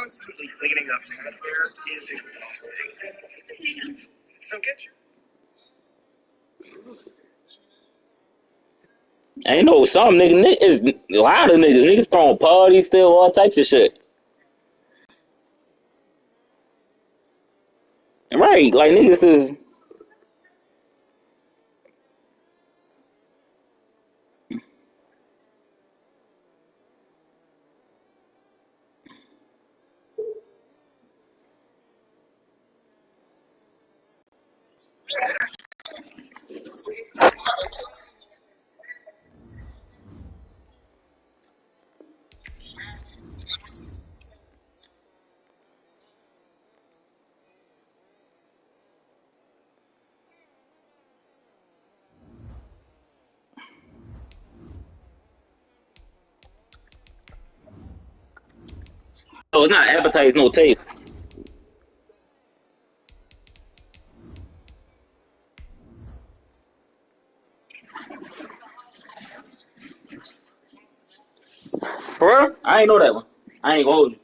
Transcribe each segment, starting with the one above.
constantly cleaning up out there is exhausting. So get your... I know some niggas, a lot of niggas throwing parties still, all types of shit. Right, like niggas is. Oh, it's not appetite, no taste. For real? I ain't know that one. I ain't gonna hold you.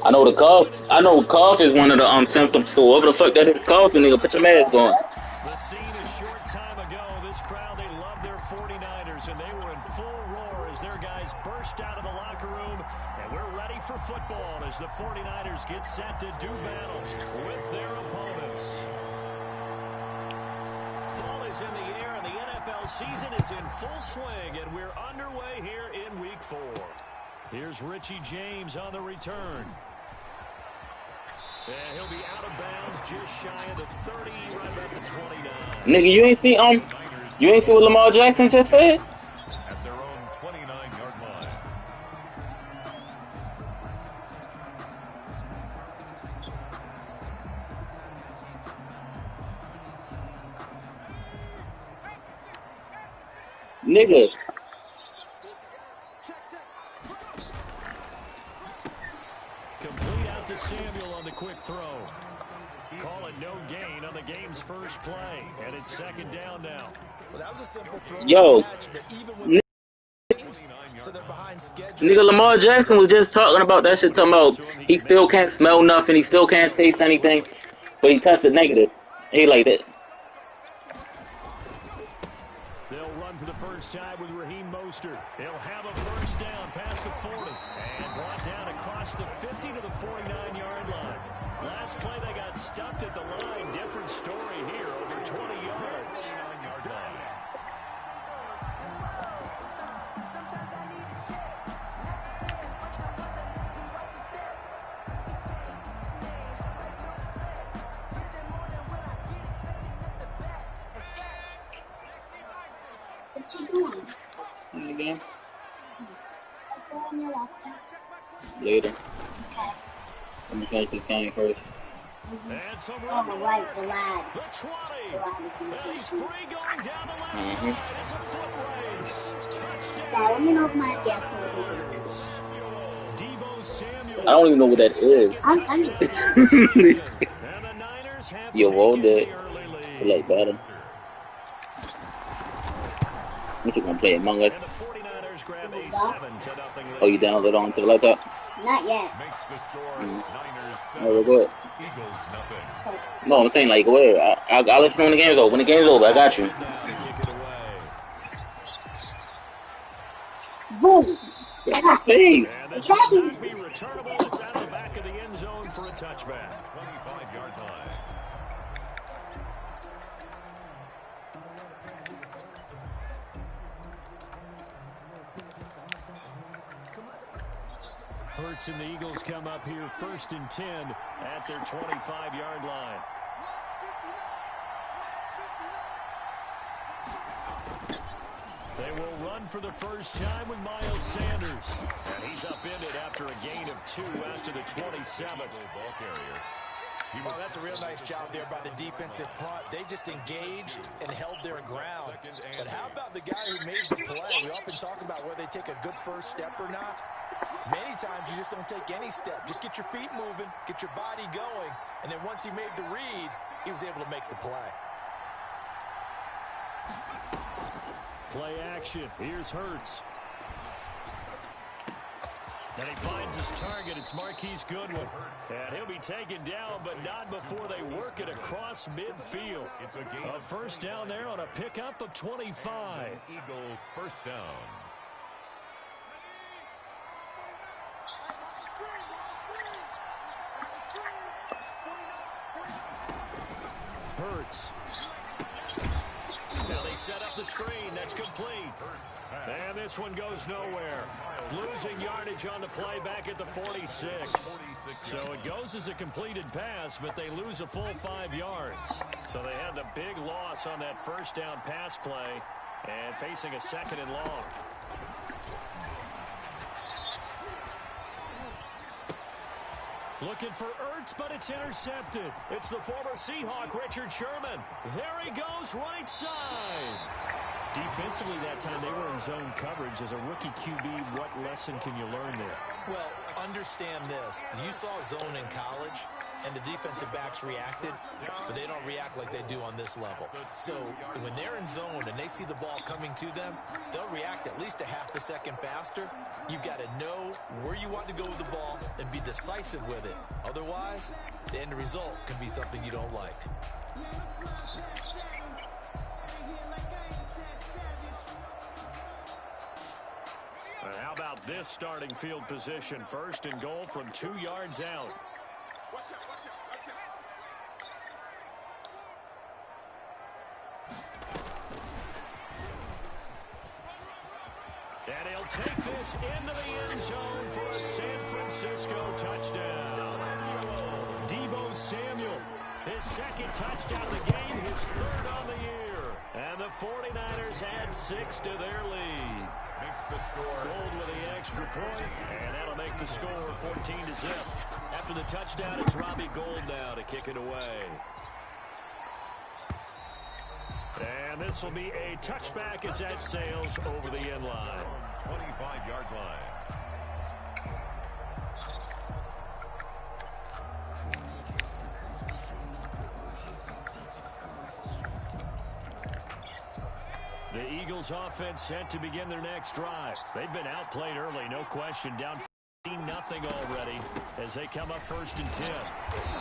I know the cough. I know cough is one of the symptoms. So whatever the fuck that is coughing, nigga, put your mask on. The scene a short time ago. This crowd, they love their 49ers, and they were in full roar as their guys burst out of the locker room. And we're ready for football as the 49ers get set to do battle with their opponents. Fall is in the air, and the NFL season is in full swing, and we're underway here in Week 4. Here's Richie James on the return. And he'll be out of bounds just shy of the 30, right about the 29. Nigga, you ain't see what Lamar Jackson just said? At their own 29-yard line. Nigga. Complete out to Samuel on the quick throw. Call it no gain on the game's first play. And it's second down now. Well, that was a simple throw. Yo. Catch, but even with so they're behind schedule. Nigga, Lamar Jackson was just talking about that shit, talking about he still can't smell nothing, he still can't taste anything, but he tested negative. He like that. They'll run for the first time with Raheem Mostert. They'll have a first down past the 40 and brought down across the 50 to the 49-yard line. Last play they got stuffed at the line. Different story here, over 20 yards. 49-yard line. What you doing? In the game? What's on your laptop? Later. Okay. Let me finish this game first. And some Oh, right, the lad. The 20. The lad is going And to he's free going down the left side. It's a foot race. Touchdown. Yeah, let me know if my guess will be. Deebo Samuel. I don't even know what that is. I'm just kidding. And the Niners have Yo, hold taken it. the early lead. I like better. I'm just gonna play Among Us. And the 49ers grab a 7-0 lead. Oh, you download onto the laptop? Not yet. Makes the score Niners 7, Oh, good. Eagles nothing. No, I'm saying like, where? I'll let you know when the game's over. When the game's over, I got you. Now to kick it away. Boom. Please. And this will not be returnable. It's out of the back of the end zone for a touchback. 25-yard line. Hurts and the Eagles come up here 1st and 10 at their 25-yard line. They will run for the first time with Miles Sanders. And he's upended after a gain of 2 after the 27th. Ball carrier. Oh, that's a real nice job there by the defensive front. They just engaged and held their ground. But how about the guy who made the play? We often talk about whether they take a good first step or not. Many times you just don't take any step. Just get your feet moving, get your body going, and then once he made the read, he was able to make the play. Play action. Here's Hurts. And he finds his target. It's Marquise Goodwin. And he'll be taken down, but not before they work it across midfield. It's a first down there on a pickup of 25. Eagle first down. Hurts. Now they set up the screen. That's complete. And this one goes nowhere. Losing yardage on the play back at the 46. So it goes as a completed pass, but they lose a full 5 yards. So they had the big loss on that first down pass play and facing a 2nd and long. Looking for Ertz, but it's intercepted. It's the former Seahawk, Richard Sherman. There he goes, right side. Defensively that time, they were in zone coverage. As a rookie QB, what lesson can you learn there? Well, understand this. You saw zone in college, and the defensive backs reacted, but they don't react like they do on this level. So when they're in zone and they see the ball coming to them, they'll react at least a half a second faster. You've got to know where you want to go with the ball and be decisive with it. Otherwise, the end result can be something you don't like. And how about this starting field position? 1st and goal from 2 yards out. And he'll take this into the end zone for a San Francisco touchdown. Deebo Samuel, his 2nd touchdown of the game, his 3rd on the year. And the 49ers add 6 to their lead. Makes the score. Gold with the extra point, and that'll make the score 14-0. After the touchdown, it's Robbie Gould now to kick it away. And this will be a touchback as that sails over the end line. 25-yard line. The Eagles offense set to begin their next drive. They've been outplayed early, no question. Down 15-0 already as they come up 1st and 10.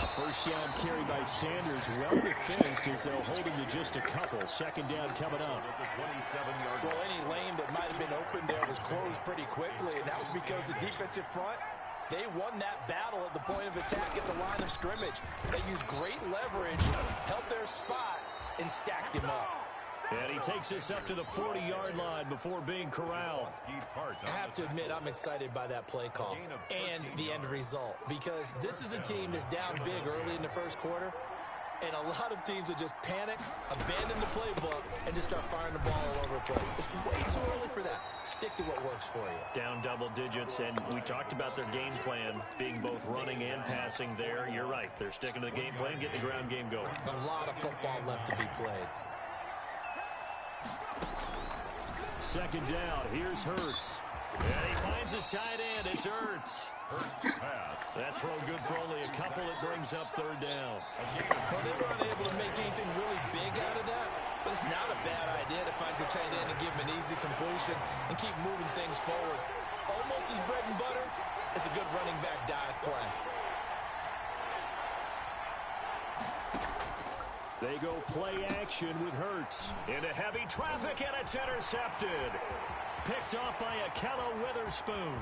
A first down carry by Sanders, well defensed as they'll hold him to just a couple. 2nd down coming up. Well, any lane that might have been open there was closed pretty quickly, and that was because the defensive front, they won that battle at the point of attack at the line of scrimmage. They used great leverage, held their spot, and stacked him up. And he takes this up to the 40-yard line before being corralled. I have to admit, I'm excited by that play call and the end result, because this is a team that's down big early in the 1st quarter, and a lot of teams will just panic, abandon the playbook, and just start firing the ball all over the place. It's way too early for that. Stick to what works for you. Down double digits, and we talked about their game plan being both running and passing there. You're right. They're sticking to the game plan, getting the ground game going. A lot of football left to be played. 2nd down. Here's Hurts. And he finds his tight end. It's Ertz. Pass. That throw good for only a couple. It brings up 3rd down. Well, they were unable to make anything really big out of that, but it's not a bad idea to find your tight end and give him an easy completion and keep moving things forward. Almost as bread and butter as a good running back dive play. They go play action with Hurts. Into heavy traffic, and it's intercepted. Picked off by Akello Witherspoon.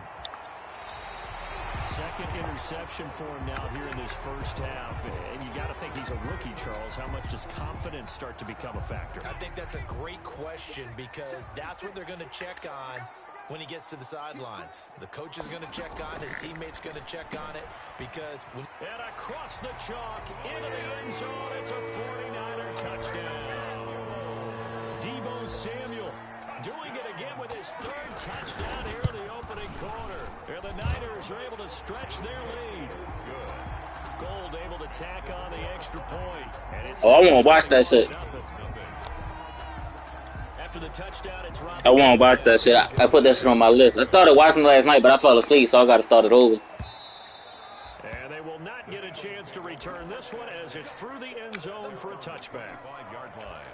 2nd interception for him now here in this 1st half. And you got to think he's a rookie, Charles. How much does confidence start to become a factor? I think that's a great question, because that's what they're going to check on when he gets to the sidelines. The coach is going to check on, his teammates going to check on it, because when... And across the chalk, into the end zone, it's a 49er touchdown. Deebo Samuel doing it his third touchdown here in the opening quarter. And the Niners are able to stretch their lead. Good. Gold able to tack on the extra point. And it's Oh, I want to watch that shit. After the touchdown, it's I want to watch that shit. I put that shit on my list. I started watching last night, but I fell asleep, so I got to start it over. And they will not get a chance to return this one as it's through the end zone for a touchback. 5-yard line.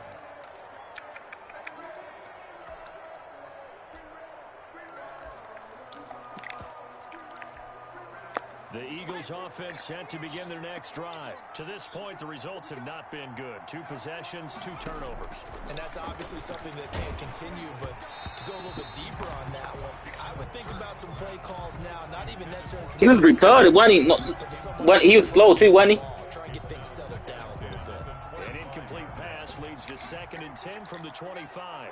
The Eagles offense set to begin their next drive. To this point, the results have not been good. 2 possessions, 2 turnovers. And that's obviously something that can't continue, but to go a little bit deeper on that one, I would think about some play calls now, not even necessarily to He was retarded, wasn't he? No, he was slow too, wasn't he? try and get things settled down a little bit. An incomplete pass leads to 2nd and 10 from the 25.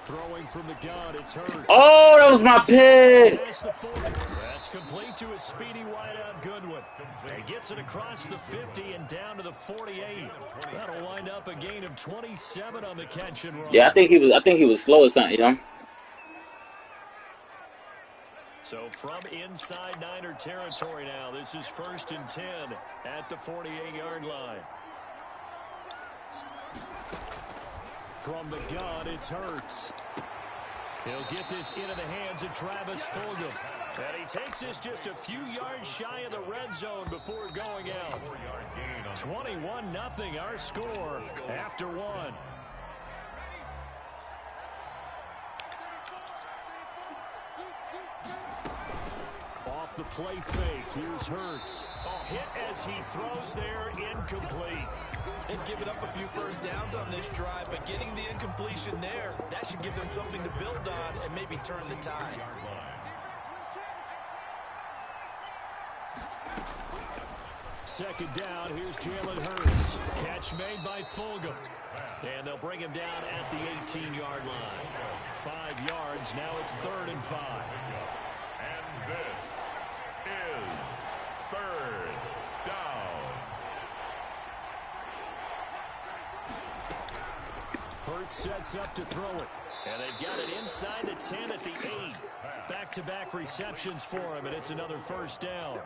Throwing from the gun, it's Hurts. Oh, that was my pick. That's complete to a speedy wideout Goodwin. He gets it across the 50 and down to the 48. That'll wind up a gain of 27 on the catch and run. Yeah, I think he was slow or something, you know. So from inside Niner territory now, this is 1st and 10 at the 48-yard line. From the gun, it's Hurts. He'll get this into the hands of Travis Fulgham. And he takes this just a few yards shy of the red zone before going out. 21-0 our score after 1. Off the play fake, here's Hurts. Hit as he throws there, incomplete. They've given up a few first downs on this drive, but getting the incompletion there, that should give them something to build on and maybe turn the tide. Second down, here's Jalen Hurts. Catch made by Fulgham. And they'll bring him down at the 18-yard line. 5 yards, now it's 3rd and 5. And this is 3rd down. Hurts sets up to throw it. And they've got it inside the 10 at the 8. Back-to-back receptions for him, and it's another 1st down.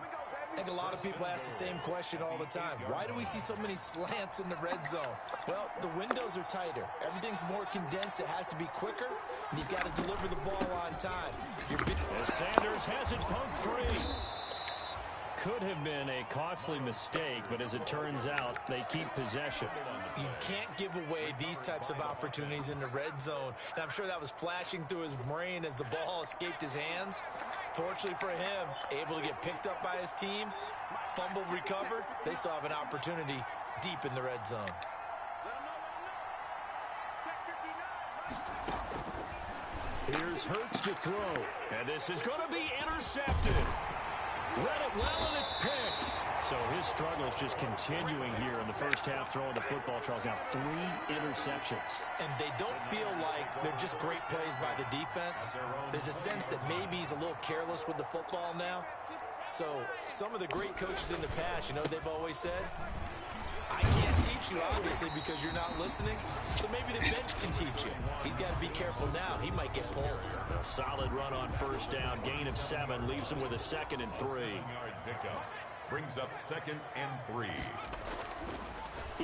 I think a lot of people ask the same question all the time. Why do we see so many slants in the red zone? Well, the windows are tighter. Everything's more condensed. It has to be quicker, and you've got to deliver the ball on time. As Sanders has it poked free. Could have been a costly mistake, but as it turns out, they keep possession. You can't give away these types of opportunities in the red zone. And I'm sure that was flashing through his brain as the ball escaped his hands. Fortunately for him, able to get picked up by his team, fumble recovered. They still have an opportunity deep in the red zone. Here's Hurts to throw. And this is going to be intercepted. Read it well, and it's picked. So his struggles just continuing here in the first half, throwing the football. Charles, now 3 interceptions. And they don't feel like they're just great plays by the defense. There's a sense that maybe he's a little careless with the football now. So some of the great coaches in the past, you know, they've always said, I can't teach you, obviously, because you're not listening. So maybe the bench can teach you. He's got to be careful now. He might get pulled. A solid run on 1st down. Gain of 7 leaves him with a 2nd and 3. Yard pickup brings up 2nd and 3.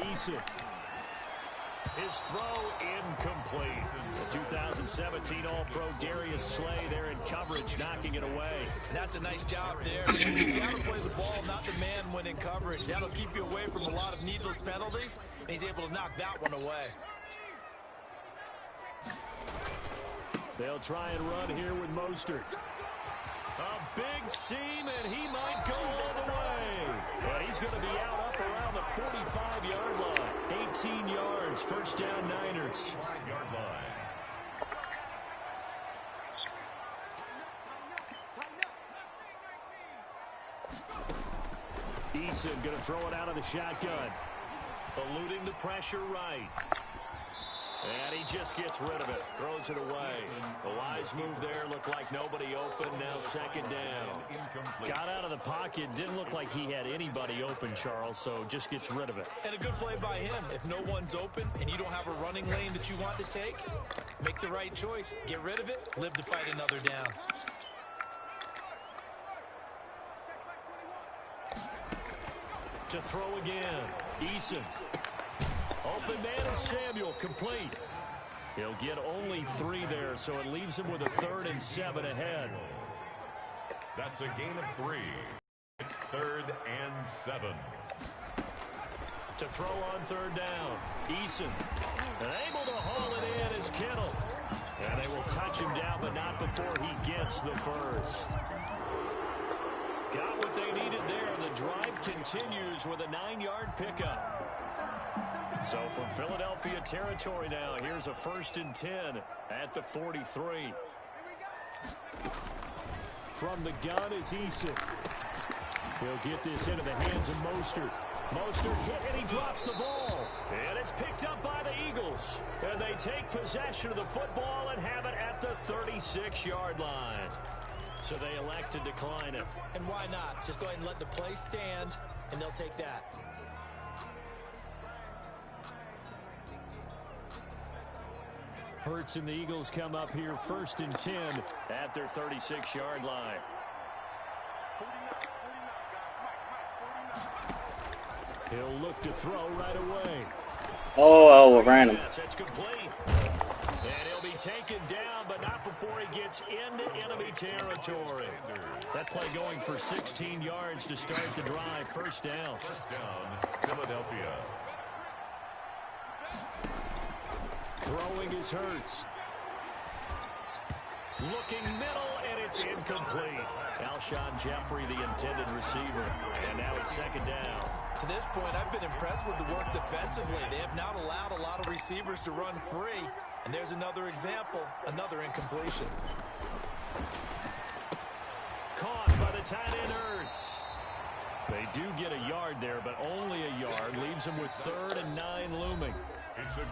Eason. His throw incomplete. The 2017 All-Pro Darius Slay there in coverage, knocking it away. And that's a nice job there. You've got to play the ball, not the man when in coverage. That'll keep you away from a lot of needless penalties, and he's able to knock that one away. They'll try and run here with Mostert. A big seam, and he might go all the way. But he's going to be out up around the 45-yard line. 18 yards, 1st down Niners. 5-yard line. Eason going to throw it out of the shotgun. Eluding the pressure right. And he just gets rid of it. Throws it away. The wise move there. Looked like nobody open. Now second down. Got out of the pocket. Didn't look like he had anybody open, Charles, so just gets rid of it. And a good play by him. If no one's open and you don't have a running lane that you want to take, make the right choice. Get rid of it. Live to fight another down. To throw again. Eason. Open man is Samuel, complete. He'll get only 3 there, so it leaves him with a 3rd and 7 ahead. That's a gain of 3. It's 3rd and 7. To throw on 3rd down. Eason. And able to haul it in is Kittle. And they will touch him down, but not before he gets the first. Got what they needed there. The drive continues with a 9-yard pickup. So from Philadelphia territory now, here's a 1st and 10 at the 43. From the gun is Eason. He'll get this into the hands of Mostert. Mostert hit and he drops the ball. And it's picked up by the Eagles. And they take possession of the football and have it at the 36-yard line. So they elect to decline it. And why not? Just go ahead and let the play stand, and they'll take that. Hurts and the Eagles come up here 1st and 10 at their 36-yard line. He'll look to throw right away. Oh, ran him. Yes, that's complete. And he'll be taken down, but not before he gets into enemy territory. That play going for 16 yards to start the drive. First down. First down, Philadelphia. Throwing is Hurts. Looking middle, and it's incomplete. Alshon Jeffrey, the intended receiver. And now it's second down. To this point, I've been impressed with the work defensively. They have not allowed a lot of receivers to run free. And there's another example, another incompletion. Caught by the tight end Hurts. They do get a yard there, but only a yard. Leaves them with 3rd and 9 looming.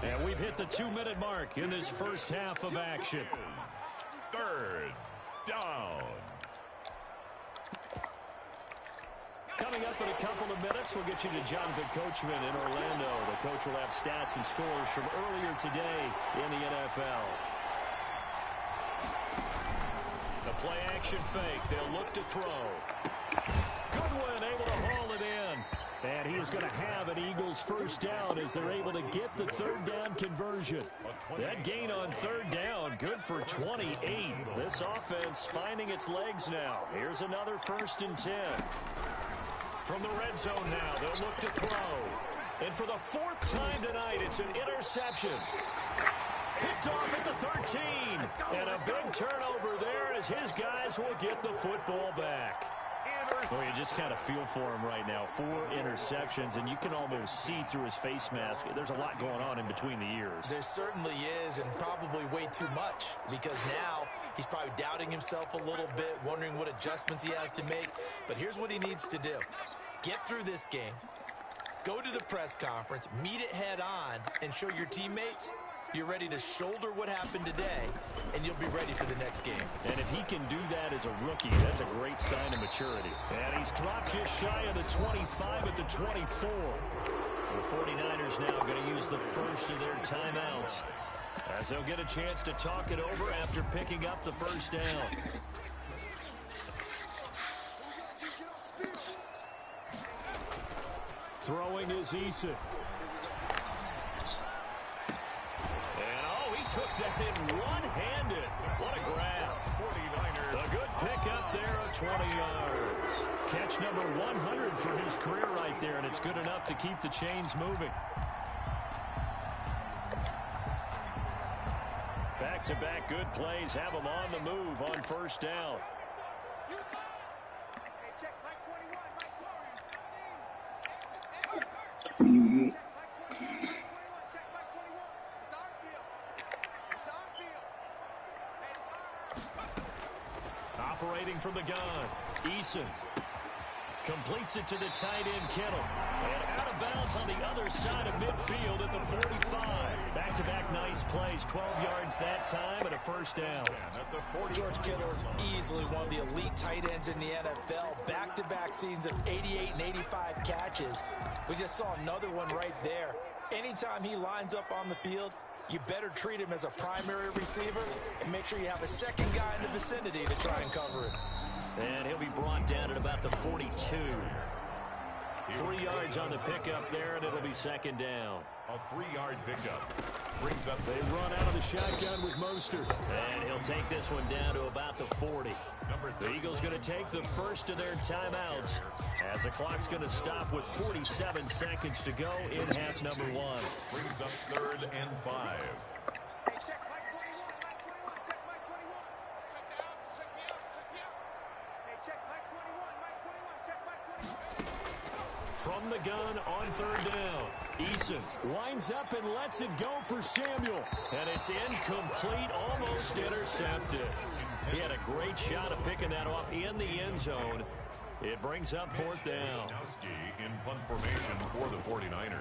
And we've hit the 2-minute mark in this first half of action. 3rd down. Coming up in a couple of minutes, we'll get you to Jonathan Coachman in Orlando. The coach will have stats and scores from earlier today in the NFL. The play-action fake. They'll look to throw. Goodwin able to haul it in. And he is going to have an Eagles first down as they're able to get the 3rd down conversion. That gain on 3rd down, good for 28. This offense finding its legs now. Here's another 1st and 10. From the red zone now, they'll look to throw. And for the 4th time tonight, it's an interception. Picked off at the 13. And a big turnover there as his guys will get the football back. Well, you just kind of feel for him right now. 4 interceptions, and you can almost see through his face mask. There's a lot going on in between the ears. There certainly is, and probably way too much, because now he's probably doubting himself a little bit, wondering what adjustments he has to make. But here's what he needs to do. Get through this game. Go to the press conference, meet it head on, and show your teammates you're ready to shoulder what happened today, and you'll be ready for the next game. And if he can do that as a rookie, that's a great sign of maturity. And he's dropped just shy of the 25 at the 24. The 49ers now going to use the first of their timeouts as they'll get a chance to talk it over after picking up the first down. Throwing is Eason. And, oh, he took that in one-handed. What a grab. 49ers. A good pickup there of 20 yards. Catch number 100 for his career right there, and it's good enough to keep the chains moving. Back-to-back good plays have him on the move on first down. Operating from the gun, Eason. Completes it to the tight end, Kittle. And out of bounds on the other side of midfield at the 45. Back-to-back nice plays, 12 yards that time and a first down. George Kittle is easily one of the elite tight ends in the NFL. Back-to-back seasons of 88 and 85 catches. We just saw another one right there. Anytime he lines up on the field, you better treat him as a primary receiver and make sure you have a second guy in the vicinity to try and cover him. And he'll be brought down at about the 42. 3 yards on the pickup there, and it'll be second down. A 3-yard pickup brings up. They run out of the shotgun with Mostert. And he'll take this one down to about the 40. The Eagles going to take the first of their timeouts as the clock's going to stop with 47 seconds to go in half number 1. Brings up 3rd and 5. From the gun on 3rd down. Eason winds up and lets it go for Samuel. And it's incomplete, almost intercepted. He had a great shot of picking that off in the end zone. It brings up 4th down. In punt formation for the 49ers.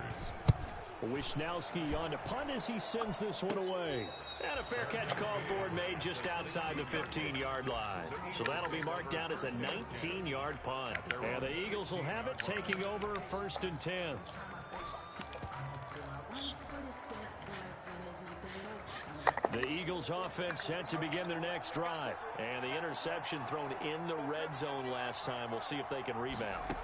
Wisnowski on to punt as he sends this one away. And a fair catch called for and made just outside the 15-yard line. So that'll be marked down as a 19-yard punt. And the Eagles will have it, taking over 1st and 10. The Eagles offense set to begin their next drive. And the interception thrown in the red zone last time. We'll see if they can rebound.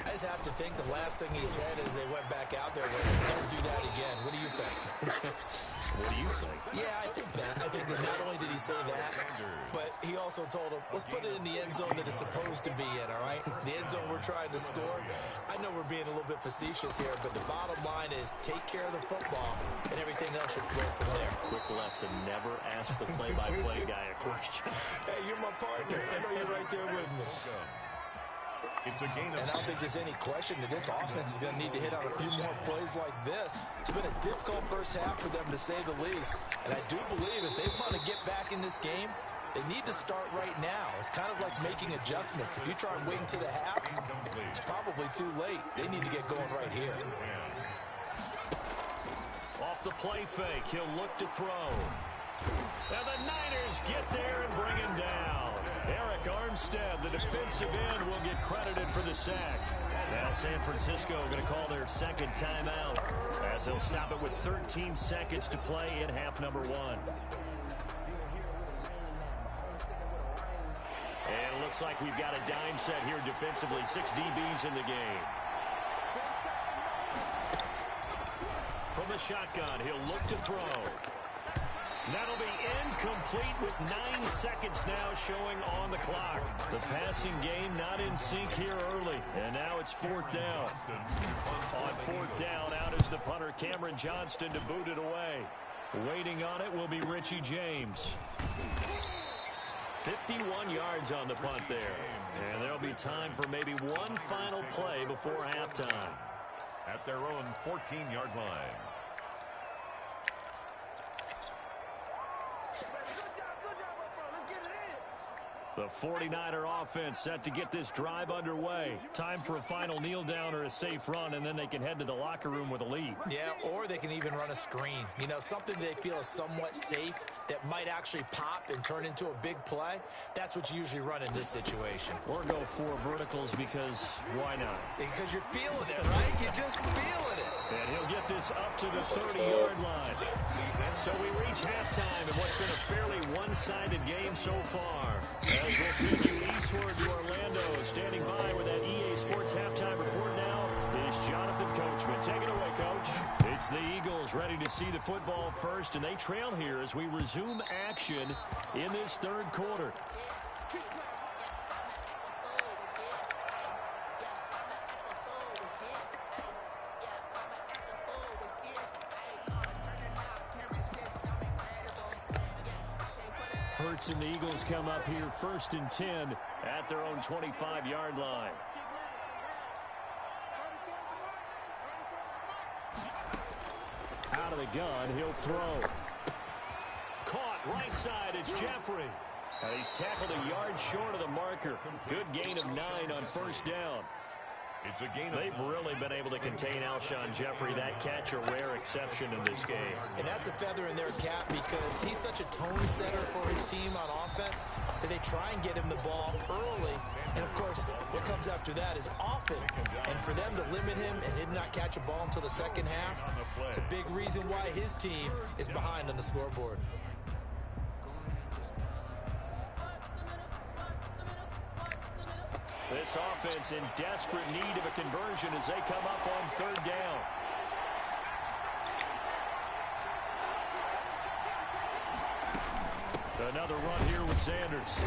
I just have to think the last thing he said as they went back out there was, don't do that again. What do you think? What do you think? Yeah, I think that. I think that not only did he say that, but he also told him, let's put it in the end zone that it's supposed to be in, all right? The end zone we're trying to score. I know we're being a little bit facetious here, but the bottom line is take care of the football, and everything else should flow from there. Quick lesson, never ask the play-by-play guy a question. Hey, you're my partner. I know you're right there with me. It's a gain of. And I don't think there's any question that this offense is going to need to hit on a few more plays like this. It's been a difficult first half for them, to say the least. And I do believe if they want to get back in this game, they need to start right now. It's kind of like making adjustments. If you try and wait to the half, it's probably too late. They need to get going right here. Off the play fake, he'll look to throw. And the Niners get there and bring him down. Eric Armstead, the defensive end, will get credited for the sack. Now San Francisco going to call their second timeout as they'll stop it with 13 seconds to play in half number 1. And it looks like we've got a dime set here defensively. 6 DBs in the game. From the shotgun, he'll look to throw. That'll be incomplete with 9 seconds now showing on the clock. The passing game not in sync here early. And now it's 4th down. On 4th down, out is the punter Cameron Johnston to boot it away. Waiting on it will be Richie James. 51 yards on the punt there. And there'll be time for maybe one final play before halftime. At their own 14-yard line. The 49er offense set to get this drive underway. Time for a final kneel down or a safe run, and then they can head to the locker room with a lead. Yeah, or they can even run a screen. You know, something they feel is somewhat safe that might actually pop and turn into a big play. That's what you usually run in this situation. Or go 4 verticals because why not? Because you're feeling it, right? You're just feeling it. And he'll get this up to the 30-yard line. So we reach halftime in what's been a fairly one-sided game so far. As we'll send you eastward to Orlando. Standing by with that EA Sports halftime report now is Jonathan Coachman. Take it away, Coach. It's the Eagles ready to see the football first, and they trail here as we resume action in this 3rd quarter. Hurts and the Eagles come up here 1st and 10 at their own 25-yard line. Out of the gun, he'll throw. Caught right side, it's Jeffrey. He's tackled a yard short of the marker. Good gain of 9 on first down. It's a gain of They've really been able to contain Alshon Jeffrey. That catch a rare exception in this game. And that's a feather in their cap because he's such a tone setter for his team on offense that they try and get him the ball early. And, of course, what comes after that is often. And for them to limit him and him not catch a ball until the second half, it's a big reason why his team is behind on the scoreboard. This offense in desperate need of a conversion as they come up on third down. Another run here with Sanders.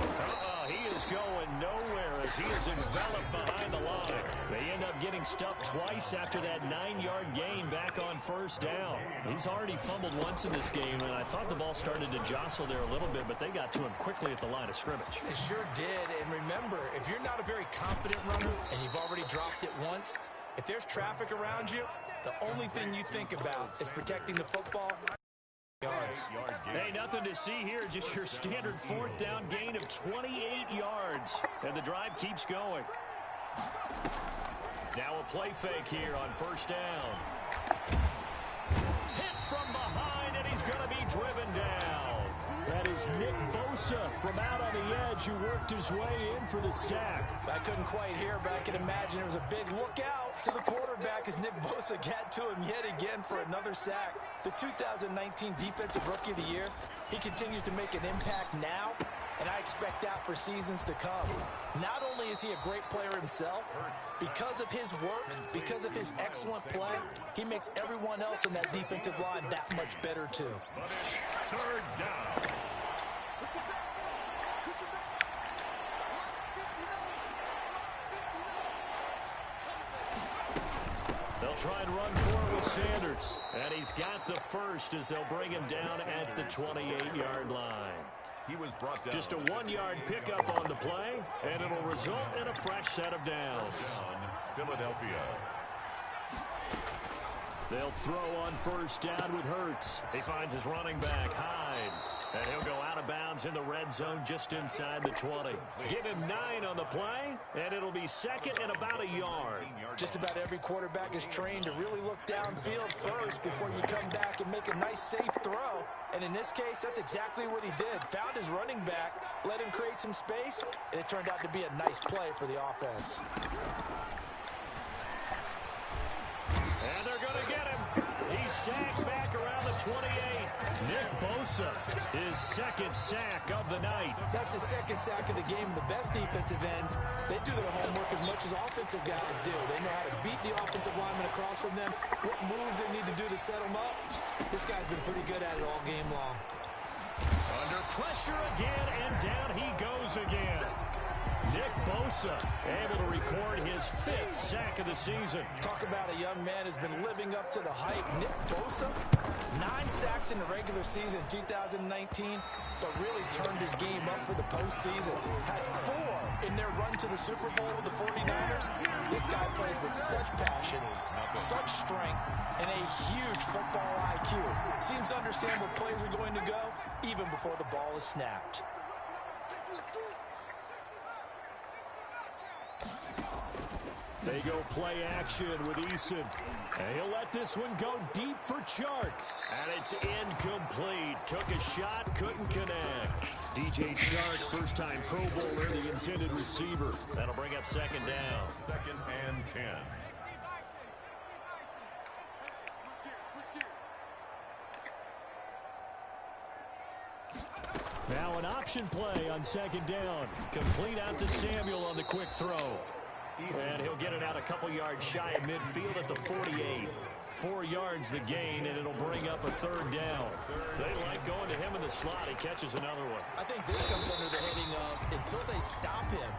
He is going nowhere as he is enveloped behind the line. They end up getting stuffed twice after that 9-yard gain back on first down. He's already fumbled once in this game, and I thought the ball started to jostle there a little bit, but they got to him quickly at the line of scrimmage. They sure did, and remember, if you're not a very confident runner and you've already dropped it once, if there's traffic around you, the only thing you think about is protecting the football. Yards. Hey, nothing to see here, just your standard fourth down gain of 28 yards. And the drive keeps going. Now a play fake here on first down. Hit from behind, and he's going to be driven down. That is Nick Bosa from out on the edge who worked his way in for the sack. I couldn't quite hear, but I can imagine there was a big look out to the quarterback as Nick Bosa got to him yet again for another sack. The 2019 Defensive Rookie of the Year, he continues to make an impact now, and I expect that for seasons to come. Not only is he a great player himself, because of his work, because of his excellent play, he makes everyone else in that defensive line that much better too. third down. They'll try and run for it with Sanders. And he's got the first as they'll bring him down at the 28-yard line. He was brought down. Just a 1-yard pickup on the play, and it'll result in a fresh set of downs. Philadelphia. They'll throw on first down with Hurts. He finds his running back, Hyde. And he'll go out of bounds in the red zone just inside the 20. Give him 9 on the play, and it'll be second and about a yard. Just about every quarterback is trained to really look downfield first before you come back and make a nice, safe throw. And in this case, that's exactly what he did. Found his running back, let him create some space, and it turned out to be a nice play for the offense. And they're going to get him. He's sacked back around the 28. Nick Bosa, his second sack of the night. That's his second sack of the game. The best defensive ends, they do their homework as much as offensive guys do. They know how to beat the offensive lineman across from them, what moves they need to do to set them up. This guy's been pretty good at it all game long. Under pressure again, and down he goes again. Nick Bosa able to record his 5th sack of the season. Talk about a young man who's been living up to the hype. Nick Bosa, 9 sacks in the regular season 2019, but really turned his game up for the postseason. Had 4 in their run to the Super Bowl with the 49ers. This guy plays with such passion, such strength, and a huge football IQ. Seems to understand where plays are going to go even before the ball is snapped. They go play action with Eason. And he'll let this one go deep for Chark. And it's incomplete. Took a shot, couldn't connect. DJ Chark, first-time Pro Bowler, the intended receiver. That'll bring up second down. 2nd and 10. Now an option play on second down. Complete out to Samuel on the quick throw. And he'll get it out a couple yards shy of midfield at the 48. 4 yards the gain, and it'll bring up a third down. They like going to him in the slot. He catches another one. I think this comes under the heading of until they stop him,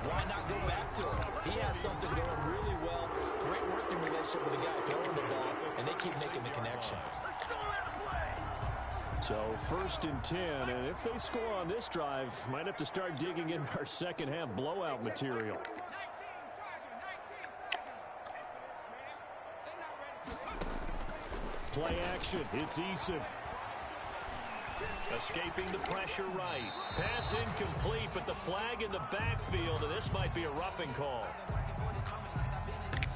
why not go back to him? He has something going really well. Great working relationship with the guy throwing the ball, and they keep making the connection. So 1st and 10, and if they score on this drive, might have to start digging in our second half blowout material. Play action. It's Eason. Escaping the pressure right. Pass incomplete, but the flag in the backfield, and this might be a roughing call.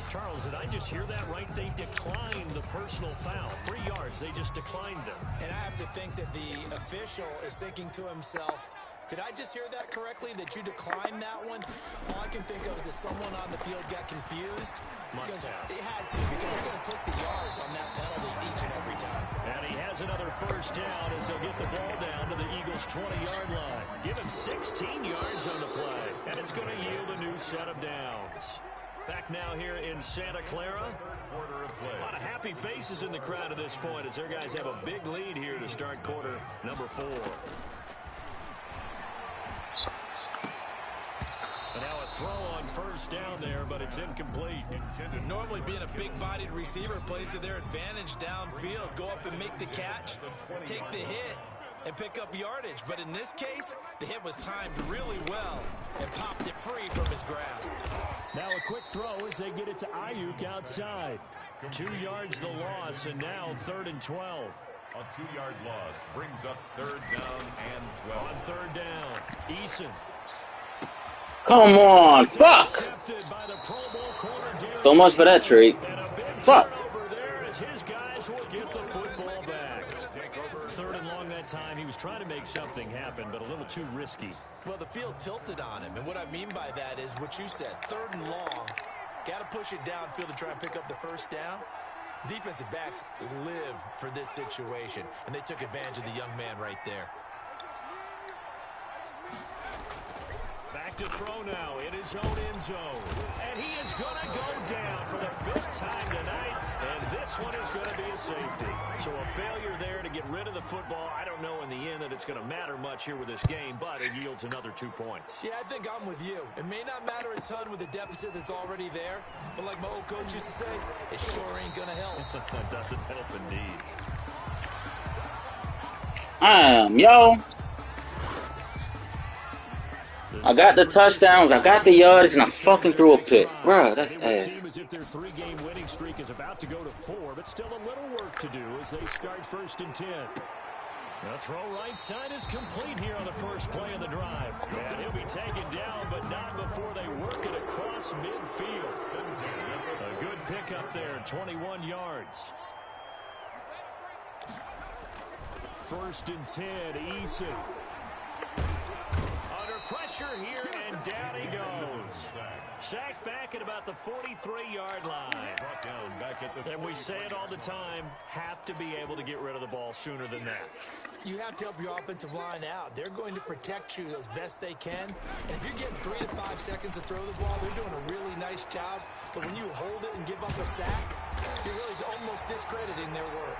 Charles, did I just hear that right? They declined the personal foul. 3 yards, they just declined them. And I have to think that the official is thinking to himself, did I just hear that correctly, that you declined that one? All I can think of is that someone on the field got confused. Because they had to, because you're going to take the yards on that penalty each and every time. And he has another first down as they'll get the ball down to the Eagles' 20-yard line. Give him 16 yards on the play, and it's going to yield a new set of downs. Back now here in Santa Clara. A lot of happy faces in the crowd at this point as their guys have a big lead here to start quarter number 4. And now a throw on first down there, but it's incomplete. Normally being a big-bodied receiver plays to their advantage downfield. Go up and make the catch, take the hit, and pick up yardage. But in this case, the hit was timed really well and popped it free from his grasp. Now a quick throw as they get it to Ayuk outside. 2 yards the loss, and now 3rd and 12. A 2-yard loss brings up 3rd down and 12. On 3rd down, Eason. Come on, fuck! So much for that trade. Fuck. There as his guys will get the football back. 3rd and long that time. He was trying to make something happen, but a little too risky. Well, the field tilted on him, and what I mean by that is what you said. 3rd and long. Got to push it downfield to try and pick up the first down. Defensive backs live for this situation, and they took advantage of the young man right there. Back to throw now in his own end zone. And he is going to go down for the 5th time tonight. And this one is going to be a safety. So a failure there to get rid of the football. I don't know in the end that it's going to matter much here with this game, but it yields another 2 points. Yeah, I think I'm with you. It may not matter a ton with the deficit that's already there, but like my old coach used to say, it sure ain't going to help. It doesn't help indeed. Yo. I got the touchdowns, I got the yardage, and I fucking threw a pick. Bruh, that's ass. As if their 3-game winning streak is about to go to 4, but still a little work to do as they start 1st and 10. The throw right side is complete here on the first play of the drive. And he'll be taken down, but not before they work it across midfield. A good pickup there, 21 yards. 1st and 10, Eason. Pressure here, and down he goes. Sacked back at about the 43-yard line. And we say it all the time, have to be able to get rid of the ball sooner than that. You have to help your offensive line out. They're going to protect you as best they can. And if you're getting 3 to 5 seconds to throw the ball, they're doing a really nice job. But when you hold it and give up a sack, you're really almost discrediting their work.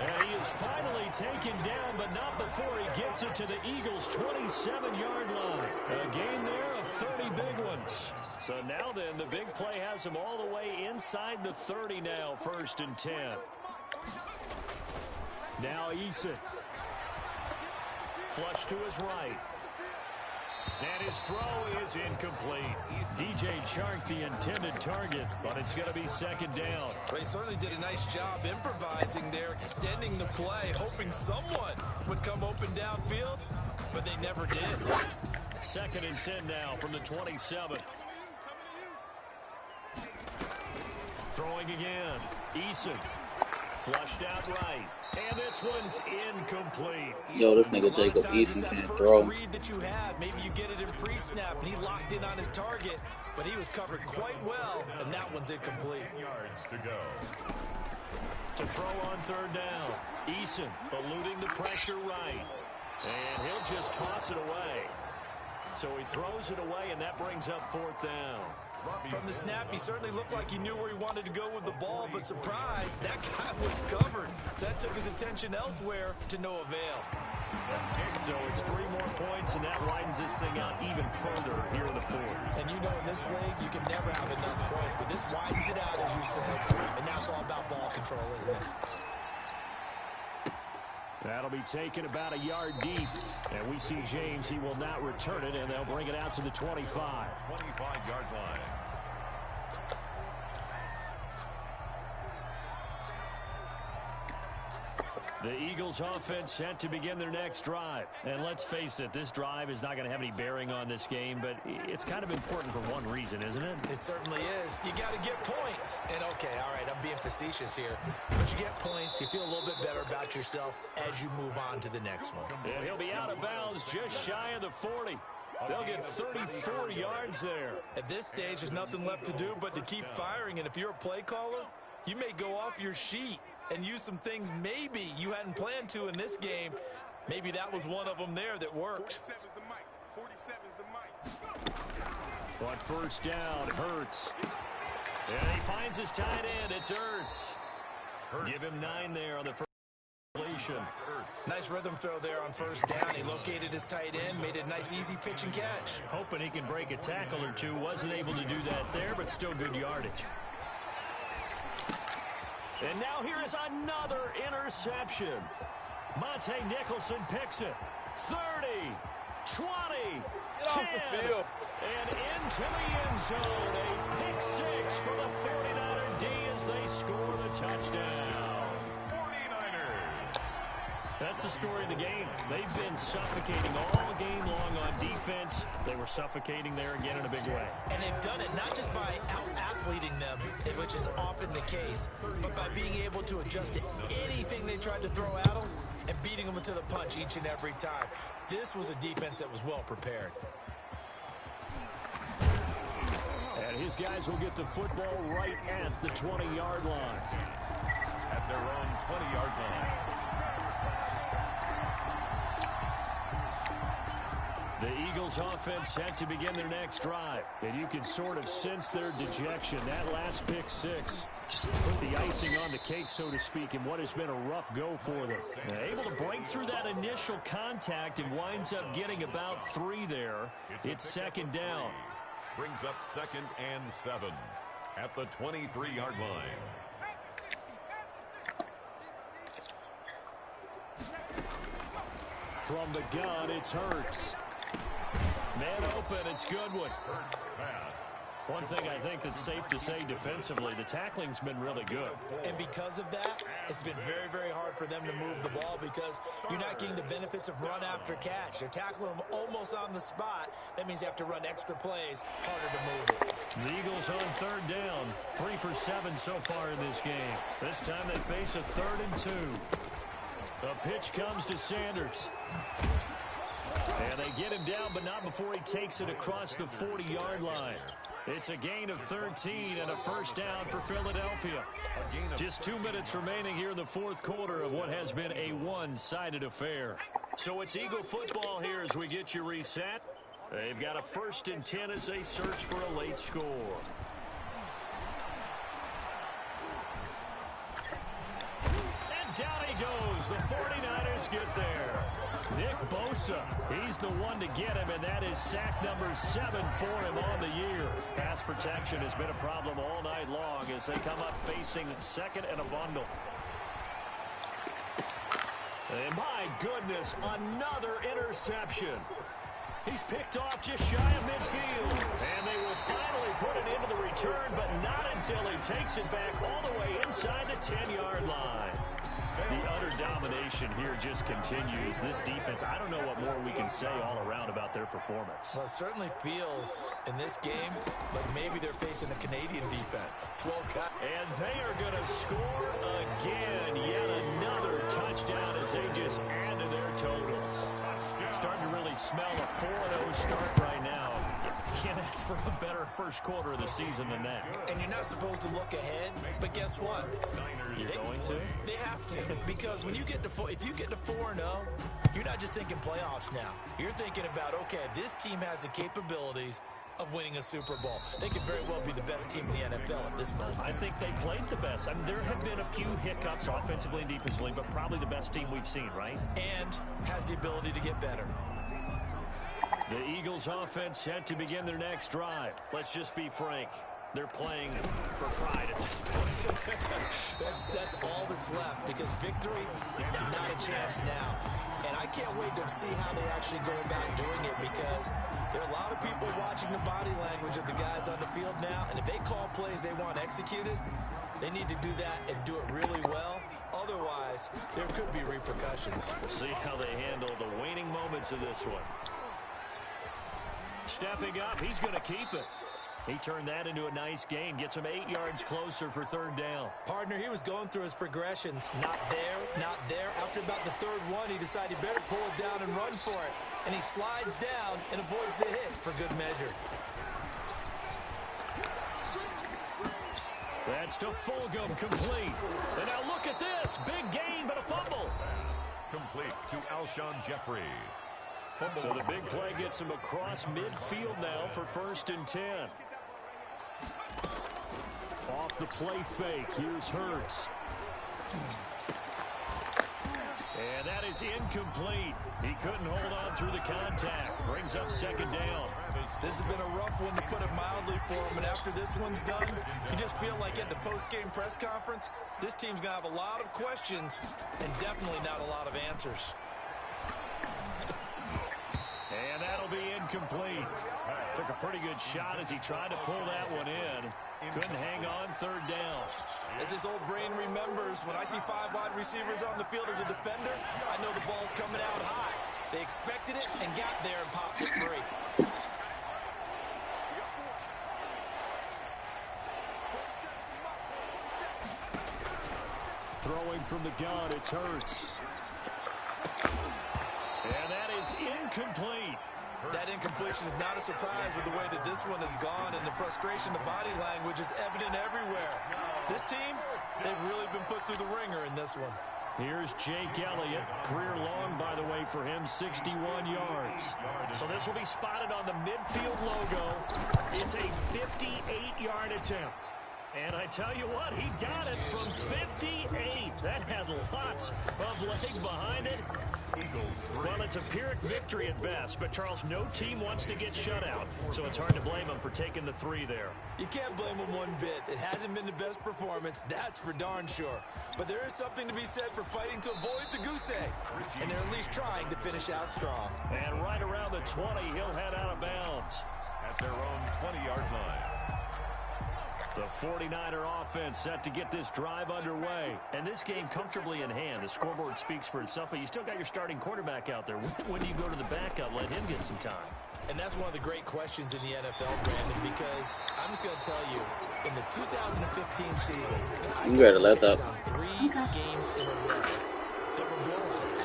And he is finally taken down, but not before he gets it to the Eagles' 27-yard line. A gain there of 30 big ones. So now then, the big play has him all the way inside the 30 now, 1st and 10. Now Eason. Flush to his right. And his throw is incomplete. DJ Chark, the intended target, but it's going to be 2nd down. Well, he certainly did a nice job improvising there, extending the play, hoping someone would come open downfield, but they never did. 2nd and 10 now from the 27. Throwing again. Eason. Flushed out right. And this one's incomplete. Yo, this nigga Jacob Eason can't throw. Read that you have. Maybe you get it in pre-snap, and he locked in on his target, but he was covered quite well, and that one's incomplete. Yards to go. To throw on 3rd down. Eason eluding the pressure right. And he'll just toss it away. So he throws it away, and that brings up 4th down. From the snap, he certainly looked like he knew where he wanted to go with the ball, but surprise, that guy was covered. So that took his attention elsewhere to no avail. So it's 3 more points, and that widens this thing out even further here in the 4th. And you know in this league, you can never have enough points, but this widens it out, as you said. And now it's all about ball control, isn't it? That'll be taken about a yard deep. And we see James, he will not return it, and they'll bring it out to the 25. 25-yard line. The Eagles offense set to begin their next drive. And let's face it, this drive is not going to have any bearing on this game, but it's kind of important for one reason, isn't it? It certainly is. You got to get points. And okay, all right, I'm being facetious here. But you get points, you feel a little bit better about yourself as you move on to the next one. And he'll be out of bounds just shy of the 40. They'll get 34 yards there. At this stage, there's nothing left to do but to keep firing. And if you're a play caller, you may go off your sheet and use some things maybe you hadn't planned to in this game. Maybe that was one of them there that worked. 47's the mic. But first down, Hurts. And he finds his tight end. It's Hurts. Give him 9 there on the first completion. Nice rhythm throw there on first down. He located his tight end, made a nice easy pitch and catch. Hoping he can break a tackle or two. Wasn't able to do that there, but still good yardage. And now here is another interception. Monte Nicholson picks it. 30, 20, 10, and into the end zone. A pick 6 for the 49er D as they score the touchdown. 49ers. That's the story of the game. They've been suffocating all game long on defense. They were suffocating there again in a big way. And they've done it not just by out-athleting them, which is often the case, but by being able to adjust to anything they tried to throw at them and beating them to the punch each and every time. This was a defense that was well prepared. And his guys will get the football right at the 20-yard line. At their own 20-yard line. The Eagles offense set to begin their next drive. And you can sort of sense their dejection. That last pick 6 put the icing on the cake, so to speak, in what has been a rough go for them. Able to break through that initial contact and winds up getting about 3 there. It's second down. Brings up 2nd and 7 at the 23-yard line. From the gun, it's Hurts. Man open, it's Goodwin. Hurts pass. One thing I think that's safe to say defensively, the tackling's been really good. And because of that, it's been very, very hard for them to move the ball because you're not getting the benefits of run after catch. They're tackling them almost on the spot. That means you have to run extra plays, harder to move it. The Eagles on third down, 3 for 7 so far in this game. This time they face a 3rd and 2. The pitch comes to Sanders. And they get him down, but not before he takes it across the 40-yard line. It's a gain of 13 and a first down for Philadelphia. Just 2 minutes remaining here in the fourth quarter of what has been a one-sided affair. So it's Eagle football here as we get you reset. They've got a 1st and 10 as they search for a late score. And down he goes. The 49ers get there. Nick Bosa, he's the one to get him, and that is sack number 7 for him on the year. Pass protection has been a problem all night long as they come up facing 2nd and a bundle. And my goodness, another interception. He's picked off just shy of midfield. And they will finally put it into the return, but not until he takes it back all the way inside the 10-yard line. The utter domination here just continues. This defense, I don't know what more we can say all around about their performance. Well, it certainly feels in this game like maybe they're facing a Canadian defense. 12 guys. And they are going to score again. Yet another touchdown as they just add to their totals. Starting to really smell a 4-0 start right now. Can't ask for a better first quarter of the season than that. And you're not supposed to look ahead, but guess what? You're going to? They have to, because when you get to if you get to 4-0, you're not just thinking playoffs now. You're thinking about, okay, this team has the capabilities of winning a Super Bowl. They could very well be the best team in the NFL at this moment. I think they played the best. I mean, there have been a few hiccups offensively and defensively, but probably the best team we've seen, right? And has the ability to get better. The Eagles offense set to begin their next drive. Let's just be frank. They're playing for pride at this point. That's all that's left, because victory, not a chance now. And I can't wait to see how they actually go about doing it, because there are a lot of people watching the body language of the guys on the field now, and if they call plays they want executed, they need to do that and do it really well. Otherwise, this, there could be repercussions. We'll see how they handle the waning moments of this one. Stepping up, he's going to keep it. He turned that into a nice gain, gets him 8 yards closer for third down. Partner, he was going through his progressions. Not there, not there. After about the third one, he decided he better pull it down and run for it. And he slides down and avoids the hit for good measure. That's to Fulgham, complete. And now look at this. Big gain, but a fumble. Complete to Alshon Jeffrey. So the big play gets him across midfield now for 1st and 10. Off the play fake, here's Hurts. And that is incomplete. He couldn't hold on through the contact. Brings up 2nd down. This has been a rough one, to put it mildly, for him. And after this one's done, you just feel like at the post-game press conference, this team's going to have a lot of questions and definitely not a lot of answers. And that'll be incomplete. Took a pretty good shot as he tried to pull that one in. Couldn't hang on 3rd down. As his old brain remembers, when I see 5 wide receivers on the field as a defender, I know the ball's coming out high. They expected it and got there and popped it free. Throwing from the gun, it's Hurts. And that is incomplete. That incompletion is not a surprise with the way that this one has gone, and the frustration, the body language is evident everywhere. This team, they've really been put through the ringer in this one. Here's Jake Elliott. Career long, by the way, for him, 61 yards. So this will be spotted on the midfield logo. It's a 58-yard attempt. And I tell you what, he got it from 58. That had lots of leg behind it. Well, it's a Pyrrhic victory at best, but Charles, no team wants to get shut out, so it's hard to blame him for taking the 3 there. You can't blame him one bit. It hasn't been the best performance, that's for darn sure. But there is something to be said for fighting to avoid the goose egg, and they're at least trying to finish out strong. And right around the 20, he'll head out of bounds. At their own 20-yard line. The 49er offense set to get this drive underway. And this game comfortably in hand. The scoreboard speaks for itself, but you still got your starting quarterback out there. When do you go to the backup, let him get some time? And that's one of the great questions in the NFL, Brandon, because I'm just going to tell you, in the 2015 season, I got a laptop. on 3 games in a row that were blowouts.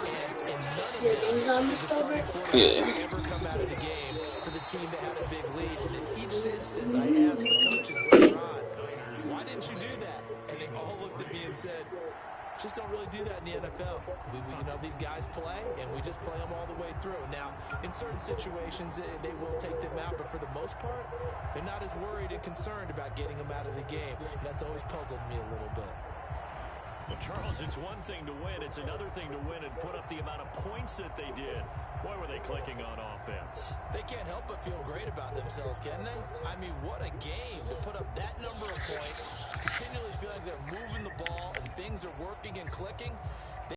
And in none of them did the starting quarterback ever come out of the game for the team that had a big lead. And in each instance, I asked the coaches later on, why didn't you do that? And they all looked at me and said, just don't really do that in the NFL. We you know, these guys play, and we just play them all the way through. Now, in certain situations, they will take them out, but for the most part, they're not as worried and concerned about getting them out of the game. And that's always puzzled me a little bit. Well, Charles, it's one thing to win. It's another thing to win and put up the amount of points that they did. Boy, were they clicking on offense. They can't help but feel great about themselves, can they? I mean, what a game to put up that number of points, continually feeling like they're moving the ball and things are working and clicking.